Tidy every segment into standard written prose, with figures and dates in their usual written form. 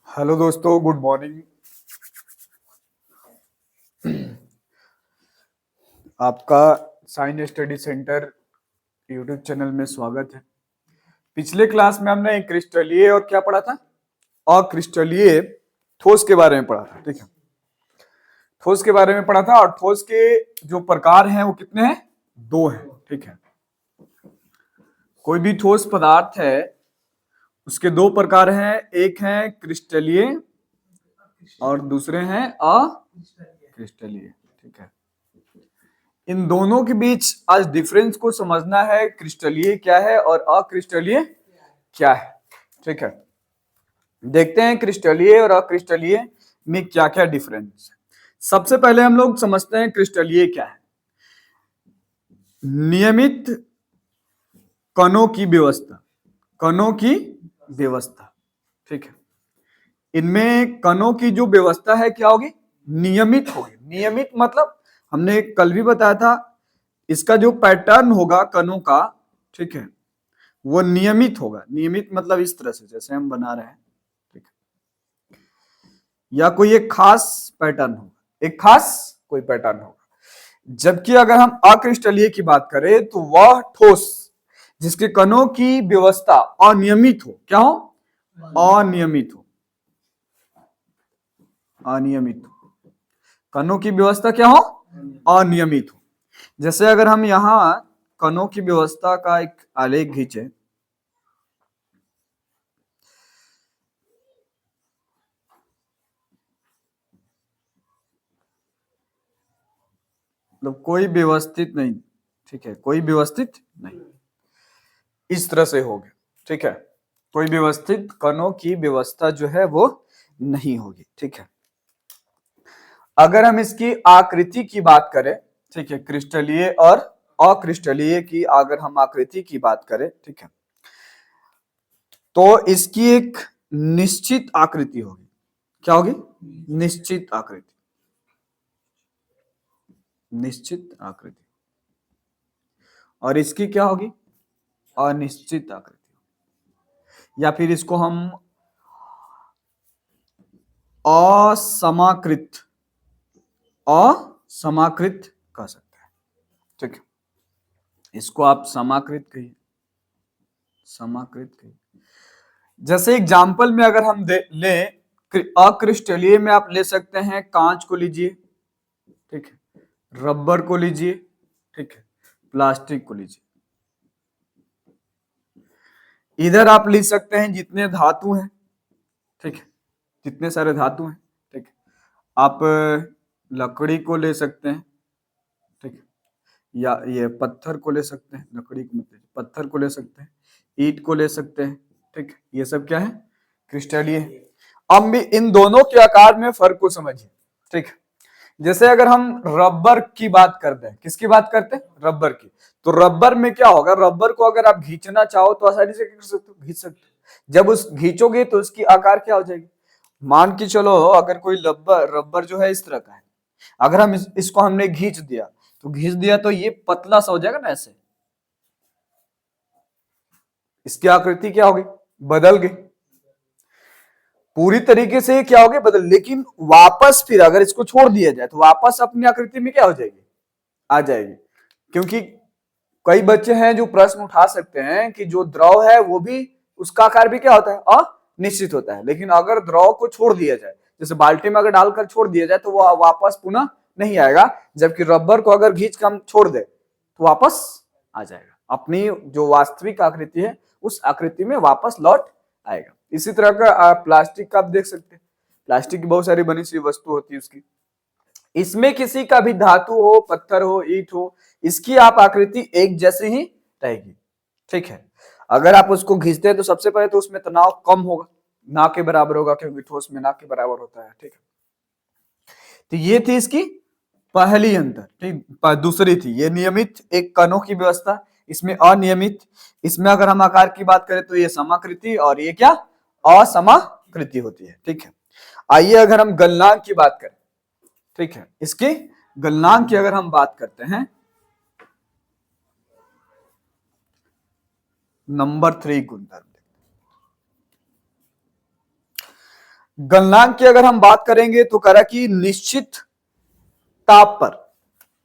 Hello दोस्तों, good morning. आपका science study centre YouTube channel में स्वागत है। पिछले क्लास में हमने क्रिस्टलीय और क्या पढ़ा था? अक्रिस्टलीय ठोस के बारे में पढ़ा था। ठीक है, ठोस के बारे में पढ़ा था। और ठोस के जो प्रकार हैं वो कितने हैं? दो हैं। ठीक है, कोई भी ठोस पदार्थ है उसके दो प्रकार हैं, एक है क्रिस्टलीय और दूसरे हैं अक्रिस्टलीय। ठीक है, इन दोनों के बीच आज डिफरेंस को समझना है, क्रिस्टलीय क्या है और अक्रिस्टलीय क्या है। ठीक है, देखते हैं क्रिस्टलीय और अक्रिस्टलीय में क्या क्या डिफरेंस है। सबसे पहले हम लोग समझते हैं क्रिस्टलीय क्या है। नियमित कणों की व्यवस्था, कणों की व्यवस्था। ठीक है, इनमें कणों की जो व्यवस्था है क्या होगी? नियमित होगी। नियमित मतलब हमने कल भी बताया था, इसका जो पैटर्न होगा कणों का, ठीक है, वो नियमित होगा। नियमित मतलब इस तरह से जैसे हम बना रहे हैं, ठीक है, या कोई एक खास पैटर्न होगा, एक खास कोई पैटर्न होगा। जबकि अगर हम अक्रिस्टलीय की बात करें तो वह ठोस जिसके कणों की व्यवस्था अनियमित हो। क्या हो? अनियमित हो। अनियमित हो, कणों की व्यवस्था क्या हो? अनियमित हो। जैसे अगर हम यहां कणों की व्यवस्था का एक आलेख खींचे, मतलब कोई व्यवस्थित नहीं। ठीक है, कोई व्यवस्थित नहीं, इस तरह से हो गया। ठीक है, कोई व्यवस्थित कणों की व्यवस्था जो है वो नहीं होगी। ठीक है, अगर हम इसकी आकृति की बात करें, ठीक है, क्रिस्टलीय और अक्रिस्टलीय की अगर हम आकृति की बात करें, ठीक है, तो इसकी एक निश्चित आकृति होगी। क्या होगी? निश्चित आकृति। निश्चित आकृति। और इसकी क्या होगी? अनिश्चित आकृति। या फिर इसको हम असमाकृत, असमाकृत कह सकते हैं। ठीक है, इसको आप समाकृत कहिए, समाकृत कहिए। जैसे एग्जाम्पल में अगर हम लें, अक्रिस्टलीय में आप ले सकते हैं कांच को लीजिए, ठीक है, रबर को लीजिए, ठीक है, प्लास्टिक को लीजिए। इधर आप ले सकते हैं जितने धातु हैं, ठीक है, जितने सारे धातु हैं, ठीक है, आप लकड़ी को ले सकते हैं, ठीक है, या ये पत्थर को ले सकते हैं, लकड़ी को मतलब पत्थर को ले सकते हैं, ईंट को ले सकते हैं। ठीक है, ये सब क्या है? क्रिस्टलीय है। अब भी इन दोनों के आकार में फर्क को समझिए। ठीक है, जैसे अगर हम रबर की बात करते हैं, किसकी बात करते हैं? रबर की। तो रबर में क्या होगा? रबर को अगर आप खींचना चाहो तो आसानी से कर सकते हो, खींच सकते हो। जब उस खींचोगे तो उसकी आकार क्या हो जाएगी? मान के चलो अगर कोई रबर रबर जो है इस तरह का है, अगर हम इसको हमने खींच दिया तो ये पतला सा हो जाएगा ना ऐसे, इसकी आकृति क्या होगी? बदल गई। पूरी तरीके से क्या होगी? बदल। लेकिन वापस फिर अगर इसको छोड़ दिया जाए तो वापस अपनी आकृति में क्या हो जाएगी? आ जाएगी। क्योंकि कई बच्चे हैं जो प्रश्न उठा सकते हैं कि जो द्रव है वो भी, उसका आकार भी क्या होता है? अनिश्चित होता है। लेकिन अगर द्रव को छोड़ दिया जाए, जैसे बाल्टी में अगर डालकर छोड़ दिया जाए तो वो वापस पुनः नहीं आएगा, जबकि रबर को अगर खींच कर हम छोड़ दे तो वापस आ जाएगा, अपनी जो वास्तविक आकृति है उस आकृति में वापस लौट आएगा। इसी तरह का प्लास्टिक का आप देख सकते हैं, प्लास्टिक की बहुत सारी बनी सी वस्तु होती है उसकी, इसमें किसी का भी धातु हो, पत्थर हो, ईंट हो, इसकी आप आकृति एक जैसे ही रहेगी। ठीक है, अगर आप उसको खींचते हैं तो सबसे पहले तो उसमें तनाव कम होगा, ना के बराबर होगा, क्योंकि ठोस में ना के बराबर होता है। ठीक है, तो ये थी इसकी पहली अंतर। ठीक, दूसरी थी ये नियमित एक कणों की व्यवस्था, इसमें अनियमित। इसमें अगर हम आकार की बात करें तो ये समाकृति और ये क्या? असमाकृति होती है। ठीक है, आइए अगर हम गलनांक की बात करें, ठीक है, इसकी गलनांक की अगर हम बात करते हैं, नंबर 3 गुणधर्म। गलनांक की अगर हम बात करेंगे तो कह रहा कि निश्चित ताप पर,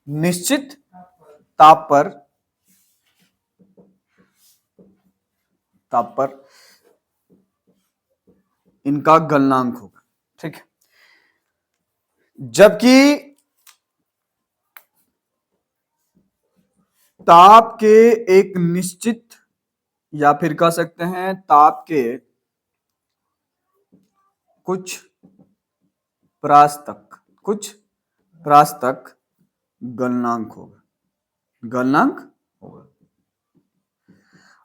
निश्चित ताप पर, ताप पर इनका गलनांक होगा, ठीक है। जबकि ताप के एक निश्चित, या फिर कह सकते हैं ताप के कुछ प्रास तक, कुछ प्रास तक गलनांक होगा, गलनांक होगा।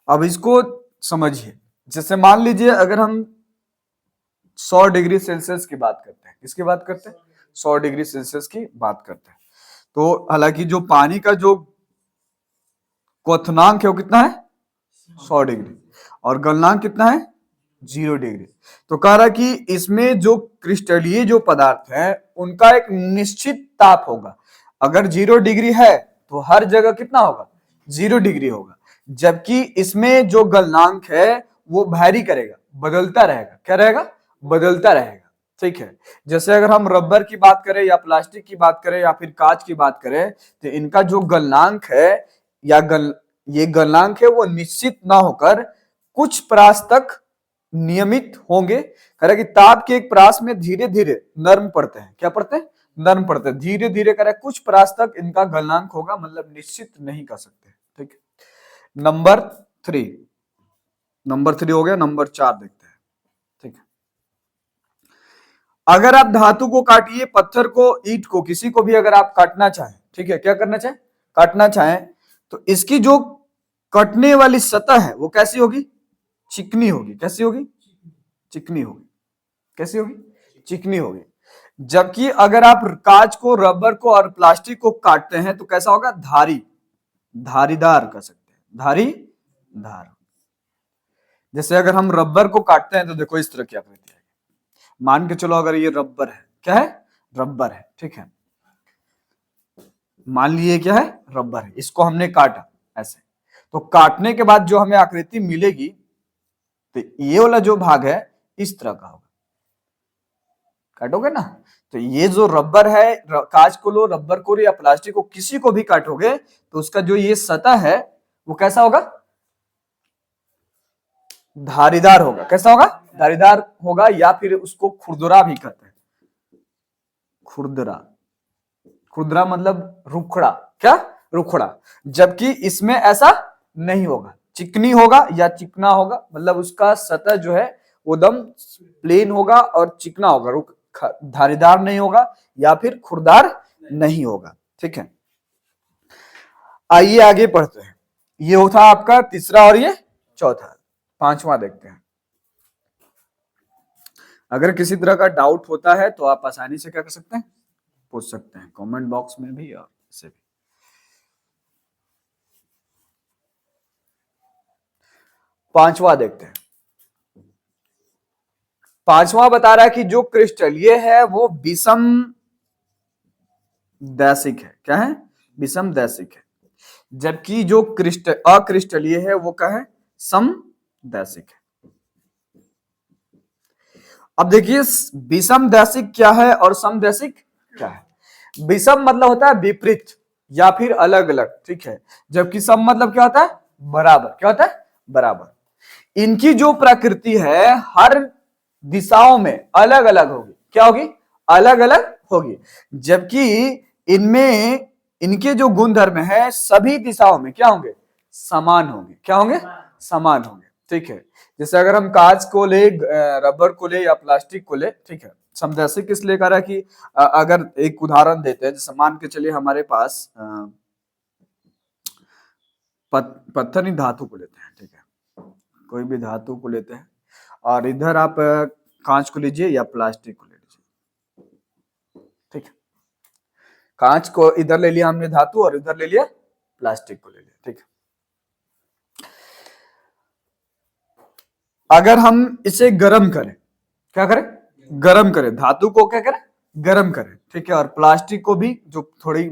अब इसको समझिए, जैसे मान लीजिए अगर हम 100 डिग्री सेल्सियस की बात करते हैं, किसकी बात करते हैं, 100 डिग्री सेल्सियस की बात करते हैं, तो हालांकि जो पानी का जो क्वथनांक है वो कितना है, 100 डिग्री, और गलनांक कितना है, 0 डिग्री। तो कह रहा कि इसमें जो क्रिस्टलीय जो पदार्थ है उनका एक निश्चित ताप होगा। अगर 0 डिग्री है तो हर जगह कितना होगा, 0 डिग्री होगा। जबकि इसमें जो गलनांक है वो वैरी करेगा, बदलता रहेगा, क्या रहेगा, बदलता रहेगा, ठीक है। जैसे अगर हम रबर की बात करें या प्लास्टिक की बात करें या फिर कांच की बात करें, तो इनका जो गलनांक है या ये गलनांक है वो निश्चित ना होकर कुछ प्रास तक नियमित होंगे। कह रहा कि ताप के एक प्रास में धीरे धीरे नर्म पड़ते हैं, क्या पड़ते हैं, नर्म पड़ते हैं, धीरे धीरे कह रहा कुछ प्रास तक इनका गलनांक होगा, मतलब निश्चित नहीं कर सकते, ठीक है। नंबर 3, नंबर 3 हो गया, नंबर 4 देखते हैं, ठीक है। अगर आप धातु को काटिए, पत्थर को, ईंट को, किसी को भी अगर आप काटना चाहें, ठीक है, क्या करना चाहें, काटना चाहें, तो इसकी जो कटने वाली सतह है वो कैसी होगी, चिकनी होगी, कैसी होगी, चिकनी होगी, कैसी होगी, चिकनी होगी। जबकि अगर आप कांच को, रबर को और प्लास्टिक को काटते हैं तो कैसा होगा, धारी, धारीदार कह सकते हैं, धारी धार। जैसे अगर हम रबर को काटते हैं तो देखो इस तरह की आकृति है, मान के चलो अगर ये रबर है, क्या है, रबर है, ठीक है, मान लिए क्या है, रबर है, इसको हमने काटा ऐसे, तो काटने के बाद जो हमें आकृति मिलेगी, तो ये वाला जो भाग है इस तरह का होगा, काटोगे ना, तो ये जो रबर है, कांच को लो, रबर को या प्लास्टिक को, किसी को भी काटोगे तो उसका जो ये सतह है वो कैसा होगा, धारीदार होगा, कैसा होगा, धारीदार होगा, या फिर उसको खुरदुरा भी कहते हैं, खुरदुरा, खुरदुरा मतलब रुखड़ा, क्या, रुखड़ा। जबकि इसमें ऐसा नहीं होगा, चिकनी होगा या चिकना होगा, मतलब उसका सतह जो है वो दम प्लेन होगा और चिकना होगा, धारीदार नहीं होगा या फिर खुरदार नहीं होगा, ठीक है। आइए आगे पढ़ते हैं, ये होता आपका तीसरा और ये चौथा, पांचवा देखते हैं। अगर किसी तरह का डाउट होता है तो आप आसानी से क्या कर सकते हैं, पूछ सकते हैं कमेंट बॉक्स में भी और इसे भी। पांचवा देखते हैं, पांचवा बता रहा है कि जो क्रिस्टलीय है वो विषम दैसिक है, क्या है, विषम दैसिक है। जबकि जो अक्रिस्टलीय है वो क्या है, सम दैसिक है। अब देखिए विषम दैसिक क्या है और समदैशिक क्या है। विषम मतलब होता है विपरीत या फिर अलग अलग, ठीक है, जबकि सम मतलब क्या होता है, बराबर, क्या होता है, बराबर। इनकी जो प्रकृति है हर दिशाओं में अलग अलग होगी, क्या होगी, अलग अलग होगी। जबकि इनमें इनके जो गुण धर्म है सभी दिशाओं में क्या होंगे, समान होंगे, क्या होंगे, समान होंगे, ठीक है। जैसे अगर हम कांच को ले, रबर को ले या प्लास्टिक को ले, ठीक है, समदैशिक इसलिए कह रहा है कि अगर एक उदाहरण देते हैं, जैसे मान के चलिए हमारे पास पत्थर नहीं, धातु को लेते हैं, ठीक है, कोई भी धातु को लेते हैं और इधर आप कांच को लीजिए या प्लास्टिक को ले लीजिए, ठीक है, कांच को इधर ले लिया हमने धातु और इधर ले लिया प्लास्टिक को ले लिया, ठीक है। अगर हम इसे गर्म करें, क्या करें, गर्म करें, धातु को क्या करें, गर्म करें, ठीक है, और प्लास्टिक को भी, जो थोड़ी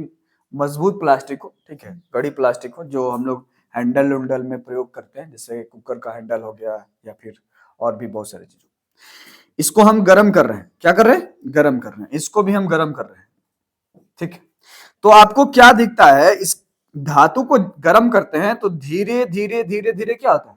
मजबूत प्लास्टिक हो, ठीक है, कड़ी प्लास्टिक हो, जो हम लोग हैंडल में प्रयोग करते हैं, जैसे कुकर का हैंडल हो गया या फिर और भी बहुत सारी चीजों, इसको हम गर्म कर रहे हैं, क्या कर रहे हैं, गर्म कर रहे हैं, इसको भी हम गर्म कर रहे हैं, ठीक है। तो आपको क्या दिखता है, इस धातु को गर्म करते हैं तो धीरे धीरे धीरे धीरे क्या होता है,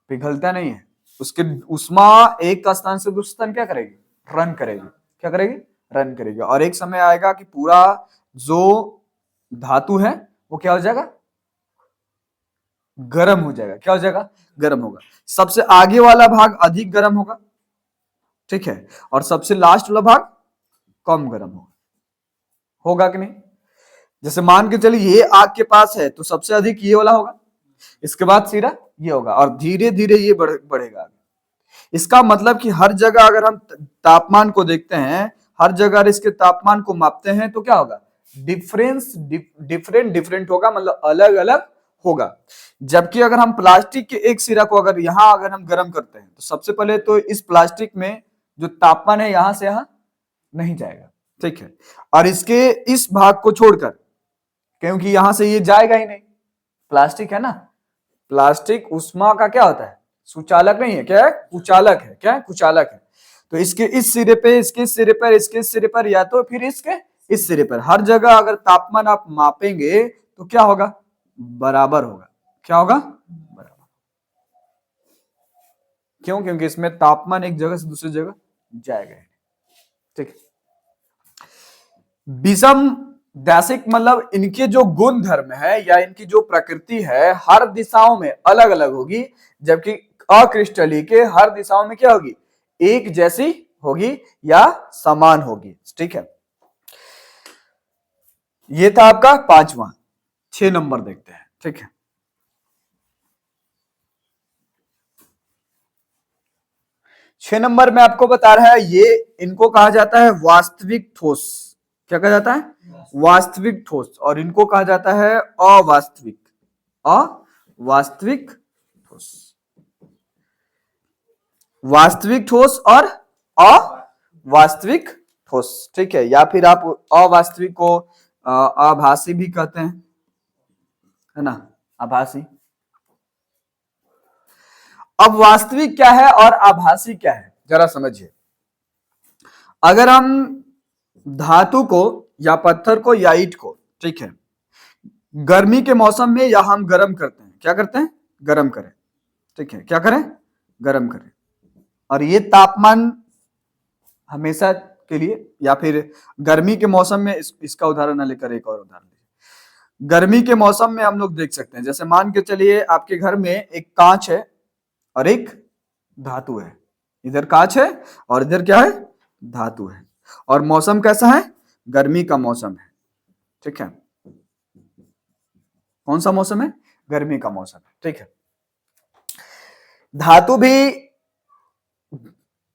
पिघलता नहीं है, उसके उष्मा एक का स्थान से दूसरे स्थान क्या करेगी, रन करेगी, क्या करेगी, रन करेगी, और एक समय आएगा कि पूरा जो धातु है वो क्या हो जाएगा, गर्म हो जाएगा, क्या हो जाएगा, गर्म होगा। सबसे आगे वाला भाग अधिक गर्म होगा, ठीक है, और सबसे लास्ट वाला भाग कम गर्म होगा, होगा कि नहीं। जैसे मान के चलिए ये आग के पास है तो सबसे अधिक ये वाला होगा, इसके बाद सीधा ये होगा, और धीरे धीरे ये बढ़ेगा। इसका मतलब कि हर जगह अगर हम तापमान को देखते हैं, हर जगह इसके तापमान को मापते हैं तो क्या होगा, डिफरेंट होगा, मतलब अलग अलग होगा। जबकि अगर हम प्लास्टिक के एक सिरा को अगर यहां अगर हम गर्म करते हैं तो सबसे पहले तो इस प्लास्टिक में जो तापमान है यहां से यहां नहीं जाएगा, ठीक है, और इसके इस भाग को छोड़कर, क्योंकि यहां से ये जाएगा ही नहीं, प्लास्टिक है ना, प्लास्टिक उष्मा का क्या होता है, सुचालक नहीं है, क्या है, कुचालक है, क्या है, कुचालक है। तो इसके इस सिरे पे, इसके सिरे पर, इसके सिरे पर, या तो फिर इसके इस सिरे पर, हर जगह अगर तापमान आप मापेंगे तो क्या होगा, बराबर होगा, क्या होगा, बराबर। क्यों, क्योंकि इसमें तापमान एक जगह से दूसरी जगह जाएगा, ठीक। विषम दैशिक मतलब इनके जो गुण धर्म है या इनकी जो प्रकृति है हर दिशाओं में अलग अलग होगी, जबकि अक्रिस्टलीय के हर दिशाओं में क्या होगी, एक जैसी होगी या समान होगी, ठीक है। ये था आपका पांचवा। 6 नंबर देखते हैं, ठीक है। छह नंबर में आपको बता रहा है, ये इनको कहा जाता है वास्तविक ठोस, क्या कहा जाता है, वास्तविक ठोस, और इनको कहा जाता है अवास्तविक, अवास्तविक ठोस, वास्तविक ठोस और अवास्तविक ठोस, ठीक है, या फिर आप अवास्तविक को आभासी भी कहते हैं, है ना, आभासी। अब वास्तविक क्या है और आभासी क्या है, जरा समझिए। अगर हम धातु को या पत्थर को या ईंट को, ठीक है, गर्मी के मौसम में या हम गर्म करते हैं, क्या करते हैं, गर्म करें, ठीक है, क्या करें, गर्म करें, और ये तापमान हमेशा के लिए, या फिर गर्मी के मौसम में इसका उदाहरण न लेकर एक और उदाहरण लीजिए। गर्मी के मौसम में हम लोग देख सकते हैं, जैसे मान के चलिए आपके घर में एक कांच है और एक धातु है, इधर कांच है और इधर क्या है, धातु है, और मौसम कैसा है, गर्मी का मौसम है, ठीक है, कौन सा मौसम है, गर्मी का मौसम है, ठीक है। धातु भी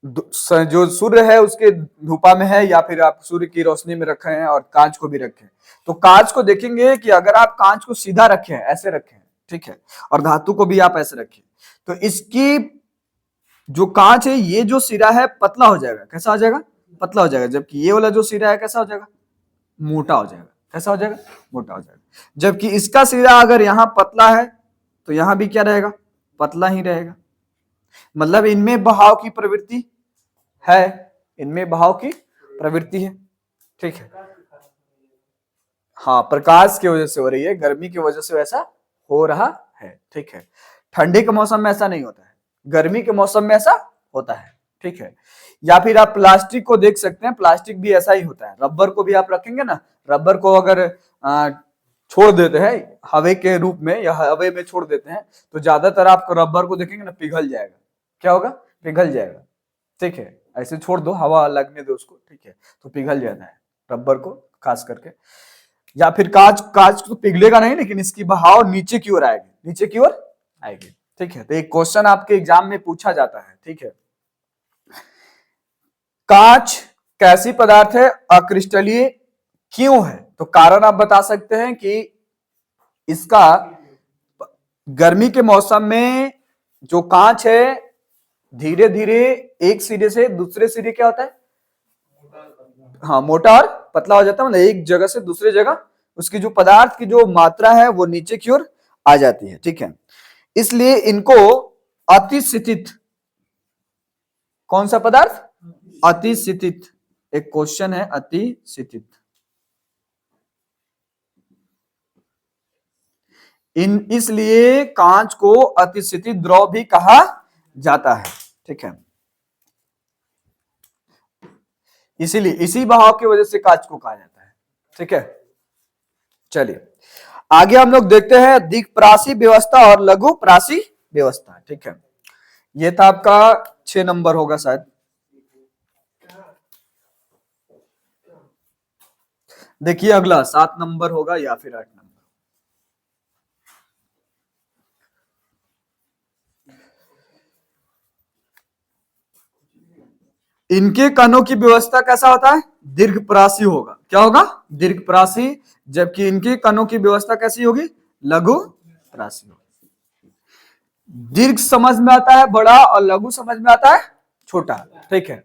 जो सूर्य है उसके धूपा में है, या फिर आप सूर्य की रोशनी में रखे हैं, और कांच को भी रखें, तो कांच को देखेंगे कि अगर आप कांच को सीधा रखें, ऐसे रखें, ठीक है, और धातु को भी आप ऐसे रखें, तो इसकी जो कांच है ये जो सिरा है पतला हो जाएगा, कैसा हो जाएगा, पतला हो जाएगा, जबकि ये वाला जो सिरा है कैसा हो जाएगा, मोटा हो जाएगा, कैसा हो जाएगा, मोटा हो जाएगा। जबकि इसका सिरा अगर यहाँ पतला है तो यहाँ भी क्या रहेगा, पतला ही रहेगा, मतलब इनमें बहाव की प्रवृत्ति है, इनमें बहाव की प्रवृत्ति है, ठीक है। हाँ, प्रकाश की वजह से हो रही है, गर्मी की वजह से ऐसा हो रहा है, ठीक है। ठंडे के मौसम में ऐसा नहीं होता है, गर्मी के मौसम में ऐसा होता है, ठीक है। या फिर आप प्लास्टिक को देख सकते हैं, प्लास्टिक भी ऐसा ही होता है, रबर को भी आप रखेंगे ना, रबर को अगर छोड़ देते हैं हवा के रूप में या हवा में छोड़ देते हैं तो ज्यादातर आप रबर को देखेंगे ना, पिघल जाएगा, क्या होगा, पिघल जाएगा, ठीक है, ऐसे छोड़ दो, हवा लगने दो उसको, ठीक है, तो पिघल जाता है रबर को खास करके। या फिर कांच, कांच तो पिघलेगा नहीं, लेकिन इसकी बहाव नीचे की ओर आएगी, नीचे की ओर आएगी, ठीक है। तो एक क्वेश्चन आपके एग्जाम में पूछा जाता है, ठीक है, कांच कैसी पदार्थ है, अक्रिस्टलीय क्यों है, तो कारण आप बता सकते हैं कि इसका गर्मी के मौसम में जो कांच है धीरे धीरे एक सिरे से दूसरे सिरे क्या होता है, हाँ, मोटा और पतला हो जाता है, मतलब एक जगह से दूसरे जगह उसकी जो पदार्थ की जो मात्रा है वो नीचे की ओर आ जाती है, ठीक है। इसलिए इनको अतिस्थित कौन सा पदार्थ? अतिशितित। एक क्वेश्चन है अतिशितित। इसलिए कांच को अतिशितित द्रव भी कहा जाता है। ठीक है, इसीलिए इसी बहाव की वजह से कांच को कहा जाता है। ठीक है, चलिए आगे हम लोग देखते हैं दिक्प्रासी व्यवस्था और लघु प्रासी व्यवस्था। ठीक है, ये था आपका 6 नंबर होगा शायद। देखिए अगला 7 नंबर होगा या फिर 8 नंबर। इनके कणों की व्यवस्था कैसा होता है? दीर्घप्रासी होगा। क्या होगा? दीर्घप्रासी। जबकि इनके कणों की व्यवस्था कैसी होगी? लघु प्रासी होगी। दीर्घ समझ में आता है बड़ा और लघु समझ में आता है छोटा। ठीक है,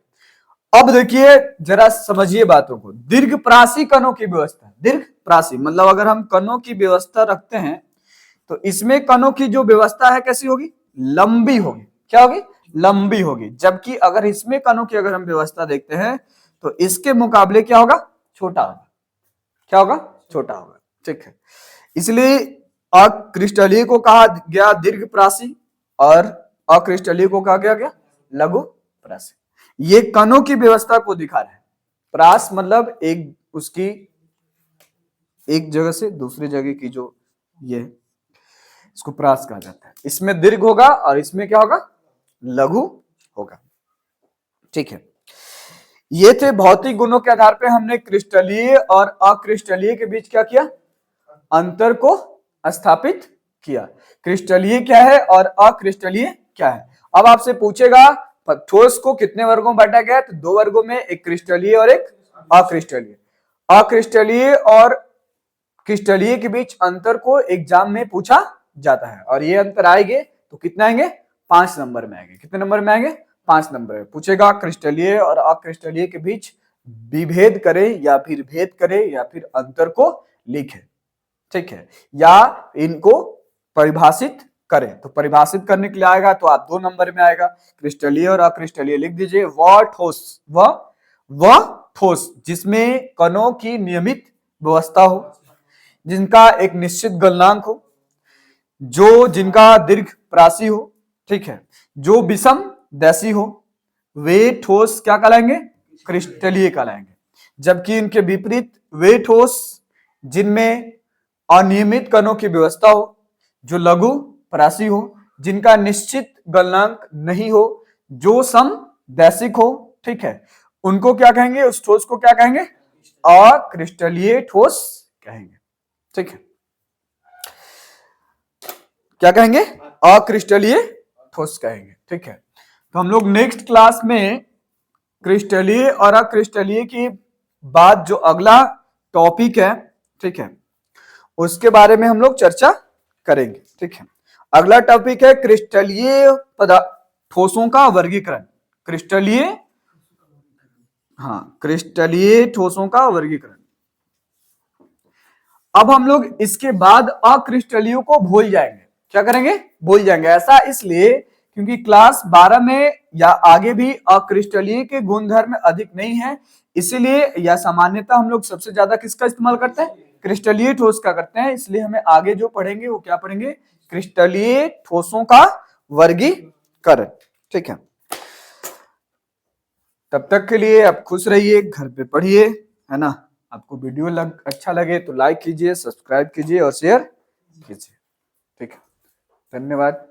अब देखिए जरा समझिए बातों को। दीर्घप्रासी कणों की व्यवस्था, दीर्घप्रासी मतलब अगर हम कणों की व्यवस्था रखते हैं तो इसमें कणों की जो व्यवस्था है कैसी होगी? लंबी होगी। क्या होगी? लंबी होगी। जबकि अगर इसमें कणों की अगर हम व्यवस्था देखते हैं तो इसके मुकाबले क्या होगा? छोटा होगा। क्या होगा? छोटा होगा। ठीक है, इसलिए अक्रिस्टलीय को कहा गया दीर्घप्रासी और अक्रिस्टलीय को कहा गया लघु प्रासी। ये कणों की व्यवस्था को दिखा रहा है। प्रास मतलब एक उसकी एक जगह से दूसरी जगह की जो ये इसको प्रास कहा जाता है। इसमें दीर्घ होगा और इसमें क्या होगा? लघु होगा। ठीक है, ये थे भौतिक गुणों के आधार पे हमने क्रिस्टलीय और अक्रिस्टलीय के बीच क्या किया? अंतर को स्थापित किया। क्रिस्टलीय क्या है और अक्रिस्टलीय क्या है। अब आपसे पूछेगा ठोस को कितने वर्गों में बांटा गया है? तो 2 वर्गों में, एक क्रिस्टलीय और एक अक्रिस्टलीय। अक्रिस्टलीय और क्रिस्टलीय के बीच अंतर को एग्जाम में पूछा जाता है और ये अंतर आएंगे तो कितने आएंगे? 5 नंबर में आएंगे। कितने नंबर में आएंगे? 5 नंबर में। पूछेगा क्रिस्टलीय और अक्रिस्टलीय के बीच विभेद करें या फिर भेद करें या फिर अंतर को लिखें। ठीक है, या इनको परिभाषित करें। तो परिभाषित करने के लिए आएगा तो आप 2 नंबर में आएगा। क्रिस्टलीय और अक्रिस्टलीय लिख दीजिए। वह ठोस, वह ठोस जिसमें कणों की नियमित व्यवस्था हो, जिनका एक निश्चित गलनांक हो, जो जिनका दीर्घ प्रासी हो। ठीक है, जो विषम दैसी हो, वे ठोस क्या कहलाएंगे? क्रिस्टलीय कहलाएंगे। जबकि इनके विपरीत वे ठोस जिनमें अनियमित कणों की व्यवस्था हो, जो लघु प्रासी हो, जिनका निश्चित गलनांक नहीं हो, जो समदैशिक हो। ठीक है, उनको क्या कहेंगे? उस ठोस को क्या कहेंगे? अक्रिस्टलीय ठोस कहेंगे। ठीक है, क्या कहेंगे? अक्रिस्टलीय ठोस कहेंगे। ठीक है, तो हम लोग नेक्स्ट क्लास में क्रिस्टलीय और अक्रिस्टलीय की बाद जो अगला टॉपिक है, ठीक है, उसके बारे में हम लोग चर्चा करेंगे। ठीक है, अगला टॉपिक है क्रिस्टलीय ठोसों का वर्गीकरण। क्रिस्टलीय, हाँ, क्रिस्टलीय ठोसों का वर्गीकरण। अब हम लोग इसके बाद अक्रिस्टलीयों को भूल जाएंगे। क्या करेंगे? भूल जाएंगे। ऐसा इसलिए क्योंकि क्लास 12 में या आगे भी अक्रिस्टलीय के गुणधर्म अधिक नहीं है, इसीलिए या सामान्यतः हम लोग सबसे ज्यादा किसका इस्तेमाल करते हैं? क्रिस्टलीय ठोस का करते हैं। इसलिए हमें आगे जो पढ़ेंगे वो क्या पढ़ेंगे? क्रिस्टलीय ठोसों का वर्गीकरण। ठीक है, तब तक के लिए आप खुश रहिए, घर पे पढ़िए, है ना। आपको वीडियो अच्छा लगे तो लाइक कीजिए, सब्सक्राइब कीजिए और शेयर कीजिए। ठीक है, धन्यवाद।